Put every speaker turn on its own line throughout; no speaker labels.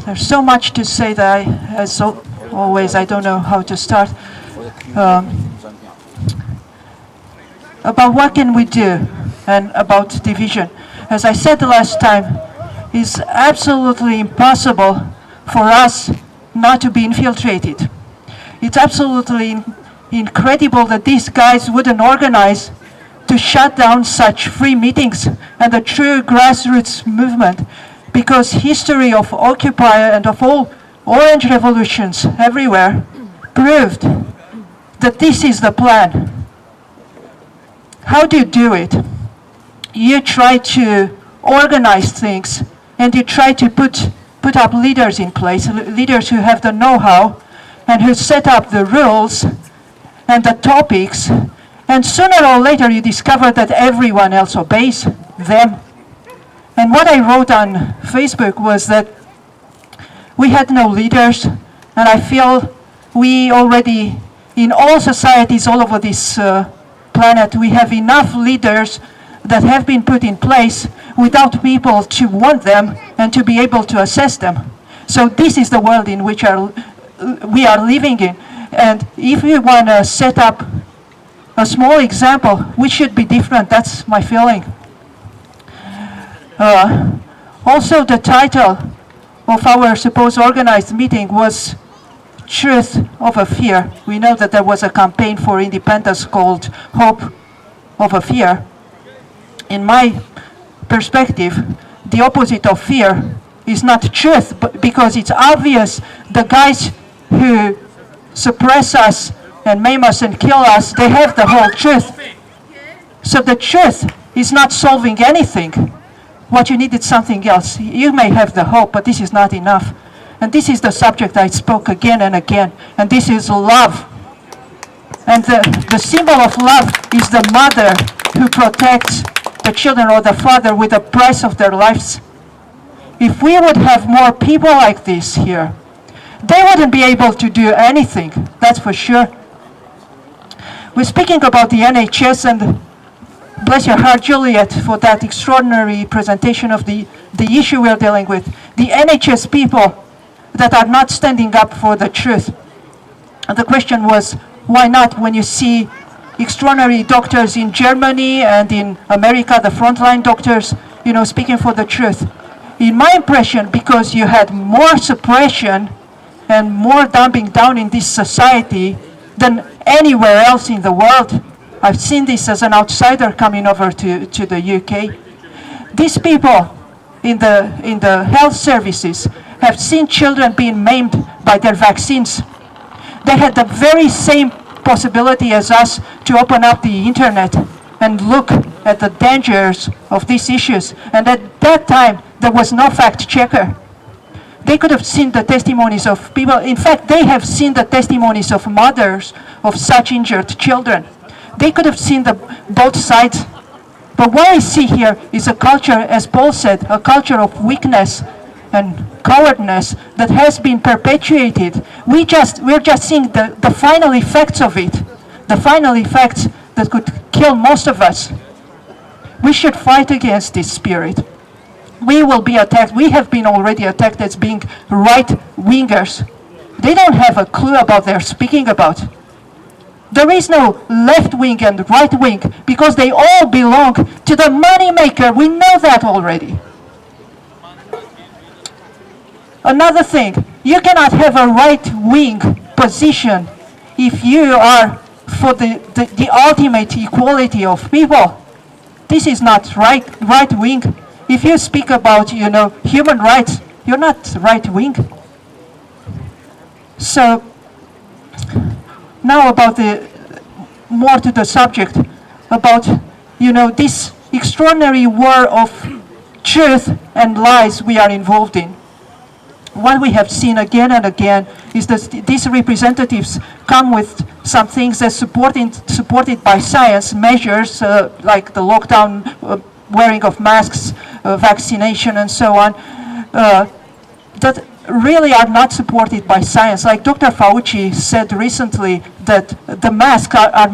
There's so much to say that as always, I don't know how to start. About what can we do and about division. As I said the last time, it's absolutely impossible for us not to be infiltrated. It's absolutely incredible that these guys wouldn't organize to shut down such free meetings and a true grassroots movement, because history of Occupy and of all orange revolutions everywhere proved that this is the plan. How do you do it? You try to organize things and you try to put up leaders in place, leaders who have the know-how and who set up the rules and the topics, and sooner or later you discover that everyone else obeys them. And what I wrote on Facebook was that we had no leaders, and I feel we already, in all societies all over this planet, we have enough leaders that have been put in place without people to want them and to be able to assess them. So this is the world in which we are living in. And if we want to set up a small example, we should be different. That's my feeling. Also, the title of our supposed organized meeting was Truth Over Fear. We know that there was a campaign for independence called Hope Over Fear. In my perspective, the opposite of fear is not truth, but because it's obvious the guys who suppress us and maim us and kill us, they have the whole truth. So the truth is not solving anything. What you need is something else. You may have the hope, but this is not enough. And this is the subject I spoke again and again. And this is love. And the symbol of love is the mother who protects the children or the father with the price of their lives. If we would have more people like this here, they wouldn't be able to do anything, that's for sure. We're speaking about the NHS, and bless your heart, Juliet, for that extraordinary presentation of the issue we're dealing with. The NHS people that are not standing up for the truth. And the question was, why not, when you see extraordinary doctors in Germany and in America, the frontline doctors, speaking for the truth? In my impression, because you had more suppression and more dumping down in this society than anywhere else in the world. I've seen this as an outsider coming over to the UK. These people in the health services have seen children being maimed by their vaccines. They had the very same possibility as us to open up the internet and look at the dangers of these issues. And at that time, there was no fact checker. They could have seen the testimonies of people. In fact, they have seen the testimonies of mothers of such injured children. They could have seen both sides. But what I see here is a culture, as Paul said, a culture of weakness and cowardness that has been perpetuated. We're just seeing the final effects of it, the final effects that could kill most of us. We should fight against this spirit. We will be attacked. We have been already attacked as being right-wingers. They don't have a clue about what they're speaking about. There is no left wing and right wing because they all belong to the money maker. We know that already. Another thing, you cannot have a right-wing position if you are for the ultimate equality of people. This is not right-wing. If you speak about, human rights, you're not right-wing. So now about more to the subject, about, this extraordinary war of truth and lies we are involved in. What we have seen again and again is that these representatives come with some things that's supported by science, measures like the lockdown, wearing of masks, vaccination and so on, that really are not supported by science. Like Dr. Fauci said recently that the masks are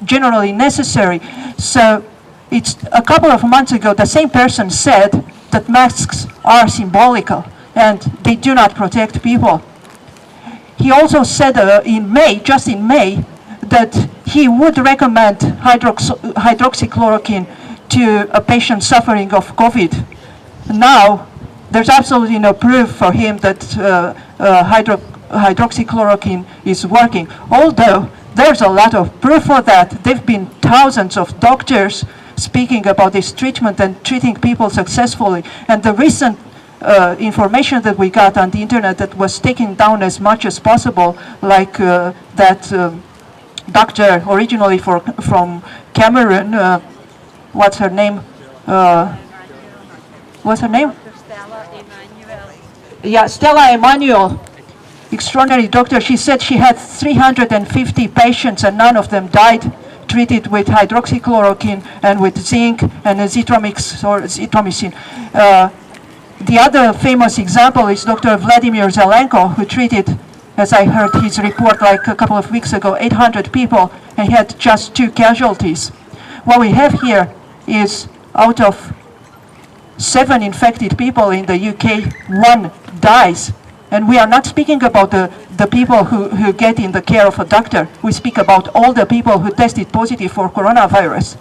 generally necessary. So it's a couple of months ago, the same person said that masks are symbolical. and they do not protect people. He also said in May, just in May, that he would recommend hydroxychloroquine to a patient suffering of COVID. Now, there's absolutely no proof for him that hydroxychloroquine is working, although there's a lot of proof for that. There have been thousands of doctors speaking about this treatment and treating people successfully. And the recent information that we got on the internet that was taken down as much as possible, like that doctor originally from Cameroon, what's her name? What's her name? Yeah, Stella Emanuel, extraordinary doctor. She said she had 350 patients and none of them died, treated with hydroxychloroquine and with zinc and azithromycin or azithromycin. The other famous example is Dr. Vladimir Zelenko, who treated, as I heard his report like a couple of weeks ago, 800 people, and he had just 2 casualties. What we have here is out of 7 infected people in the UK, 1 dies. And we are not speaking about the people who get in the care of a doctor. We speak about all the people who tested positive for coronavirus.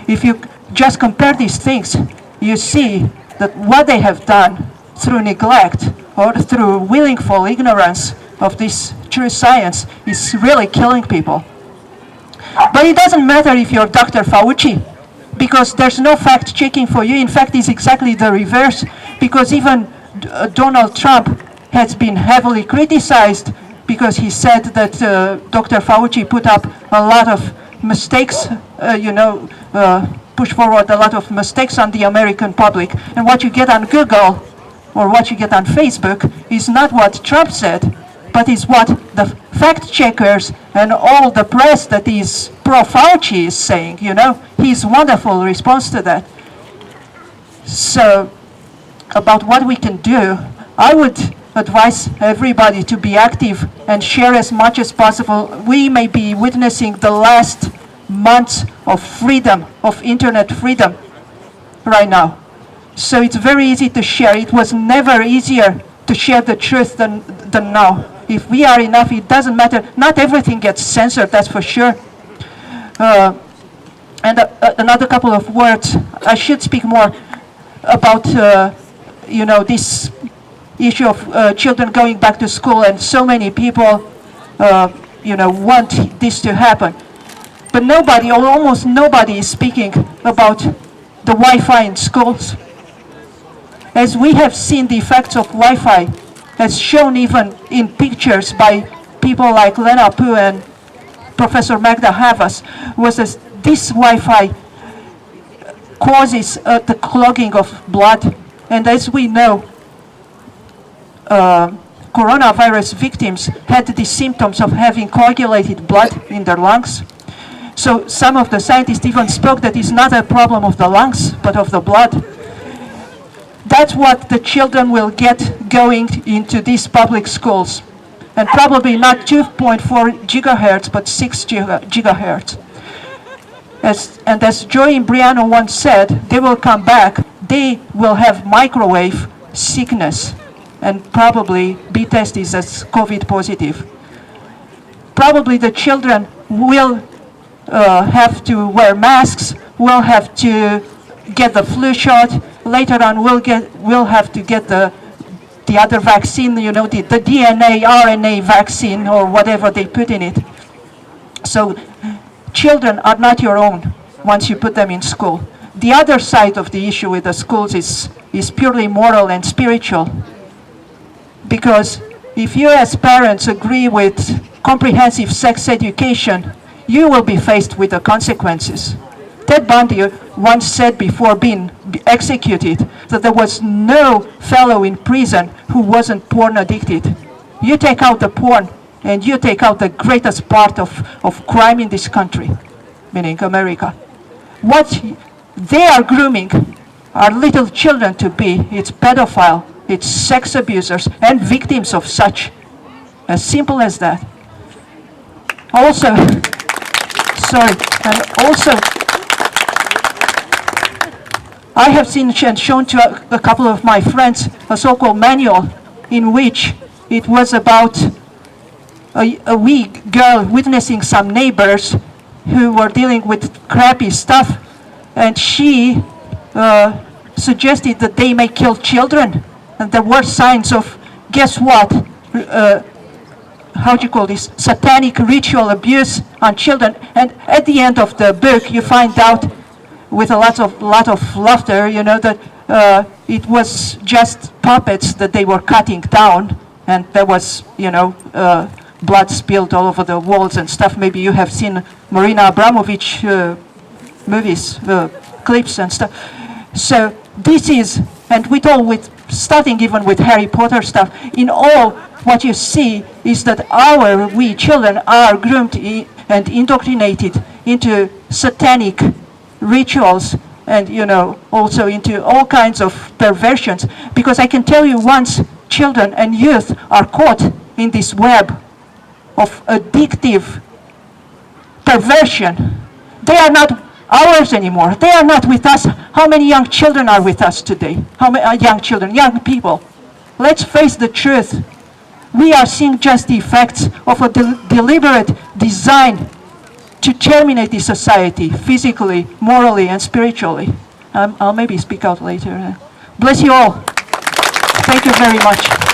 If you just compare these things, you see that what they have done through neglect or through willful ignorance of this true science is really killing people. But it doesn't matter if you're Dr. Fauci, because there's no fact checking for you. In fact, it's exactly the reverse, because even Donald Trump has been heavily criticized because he said that Dr. Fauci put up a lot of mistakes, push forward a lot of mistakes on the American public. And what you get on Google or what you get on Facebook is not what Trump said, but is what the fact checkers and all the press that is pro-Fauci is saying, His wonderful response to that. So, about what we can do, I would advise everybody to be active and share as much as possible. We may be witnessing the last months of freedom, of internet freedom right now. So it's very easy to share. It was never easier to share the truth than now. If we are enough, it doesn't matter. Not everything gets censored, that's for sure. And another couple of words. I should speak more about, this issue of children going back to school, and so many people, want this to happen. But nobody, or almost nobody, is speaking about the Wi-Fi in schools. As we have seen the effects of Wi-Fi, as shown even in pictures by people like Lena Pu and Professor Magda Havas, was this Wi-Fi causes the clogging of blood. And as we know, coronavirus victims had the symptoms of having coagulated blood in their lungs. So some of the scientists even spoke that it's not a problem of the lungs, but of the blood. That's what the children will get going into these public schools. And probably not 2.4 gigahertz, but 6 gigahertz. And as Joy Imbriano once said, they will come back, they will have microwave sickness and probably be tested as COVID positive. Probably the children will have to wear masks, will have to get the flu shot. Later on, we'll have to get the other vaccine, the DNA, RNA vaccine, or whatever they put in it. So children are not your own once you put them in school. The other side of the issue with the schools is purely moral and spiritual. Because if you as parents agree with comprehensive sex education, you will be faced with the consequences. Ted Bundy once said before being executed that there was no fellow in prison who wasn't porn addicted. You take out the porn and you take out the greatest part of crime in this country, meaning America. What they are grooming our little children to be, it's pedophile, it's sex abusers and victims of such. As simple as that. Also, I have seen and shown to a couple of my friends a so-called manual in which it was about a wee girl witnessing some neighbors who were dealing with crappy stuff, and she suggested that they may kill children. And there were signs of, guess what, how do you call this, satanic ritual abuse on children. And at the end of the book, you find out, with a lot of laughter, you know, that it was just puppets that they were cutting down, and there was, you know, blood spilled all over the walls and stuff. Maybe you have seen Marina Abramovich movies, clips and stuff. So this is, and starting even with Harry Potter stuff, in all what you see is that we children are groomed and indoctrinated into satanic rituals, and, you know, also into all kinds of perversions. Because I can tell you, once children and youth are caught in this web of addictive perversion, they are not ours anymore. They are not with us. How many young children are with us today? How many young children, young people? Let's face the truth. We are seeing just the effects of a deliberate design to terminate the society physically, morally, and spiritually. I'll maybe speak out later. Bless you all. Thank you very much.